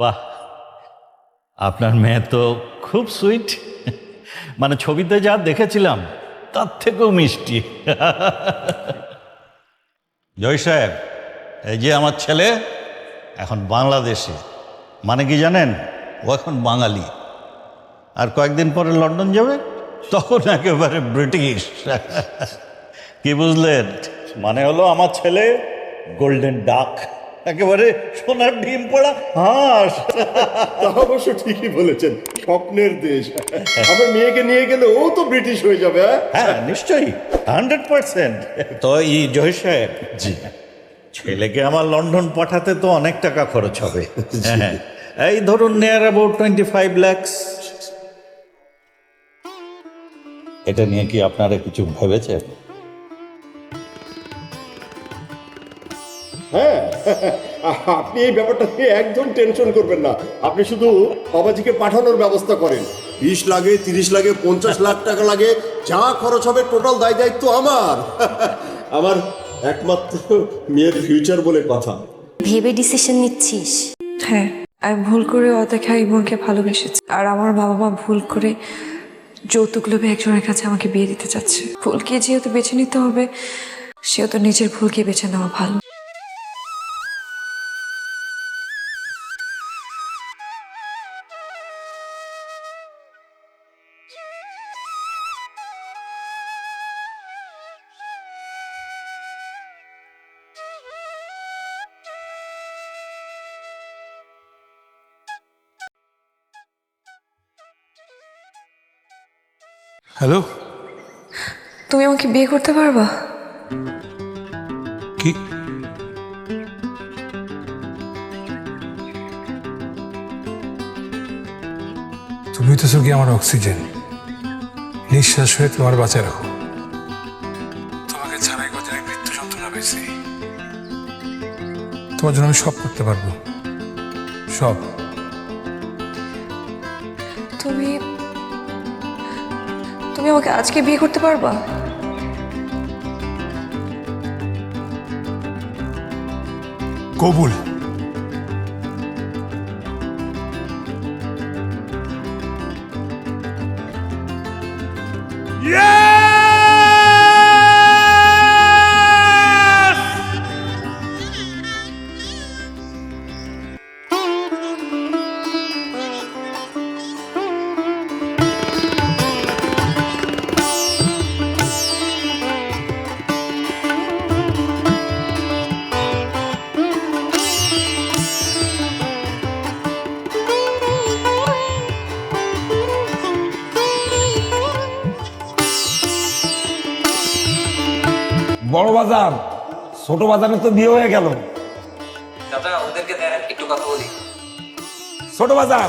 বাহ, আপনার মেয়ে তো খুব সুইট। মানে ছবিতে যা দেখেছিলাম তার থেকেও মিষ্টি। জয় সাহেব, এই যে আমার ছেলে এখন বাংলাদেশে, মানে কি জানেন, ও এখন বাঙালি। আর কয়েকদিন পরে লন্ডন যাবে, তখন একেবারে ব্রিটিশ। কি বুঝলেন? মানে হলো আমার ছেলে গোল্ডেন ডাক, একেবারে সোনার ডিম পড়া হাঁস। তা অবশ্য ঠিকই বলেছেন, স্বপ্নের দেশ। আমার মেয়েকে নিয়ে গেলে ও তো ব্রিটিশ হয়ে যাবে। হ্যাঁ নিশ্চয়ই, 100%। তো এই জয় সাহেব, জি, ছেলেকে আমার লন্ডন পাঠাতে তো অনেক টাকা খরচ হবে। হ্যাঁ, এই ধরুন নিয়ার অ্যাবাউট 25 lakhs। এটা নিয়ে কি আপনারা কিছু ভেবেছেন? হ্যাঁ, আপনি এই ব্যাপারটা নিয়ে একদম টেনশন করবেন না। আপনি শুধু বাবাজিকে পাঠানোর ব্যবস্থা করেন। 20 লাগে, 30 লাগে, 50 লাখ টাকা লাগে, যা খরচ হবে টোটাল দায় দায়িত্ব আমার। আমার একমাত্র মেয়ের ফিউচার বলে কথা। ভেবে ডিসিশন নিচ্ছিস? হ্যাঁ, আমি ভুল করে অদেখা ইমনকে ভালোবেসেছি, আর আমার বাবা মা ভুল করে যৌতুক লোভে একজনের কাছে আমাকে বিয়ে দিতে চাচ্ছে। ভুলকে যেহেতু বেছে নিতে হবে, সেহেতু নিজের ভুলকে বেছে নেওয়া ভালো। হ্যালো, তুমি আমাকে বিয়ে করতে পারবা? কি? তুমি তো কি আমার অক্সিজেন, নিঃশ্বাস হয়ে তোমার বাঁচায় রাখো। তোমাকে ছাড়াই কদিন আমি মৃত্যু যন্ত্রণা পেয়েছি। তোমার জন্য আমি সব করতে পারবো, সব। তুমি তুমি আমাকে আজকে বিয়ে করতে পারবা? কবুল। বড় বাজার, ছোট বাজারে তো বিয়ে হয়ে গেল। দাদা ওদেরকে দেন একটু কথা বলি। ছোট বাজার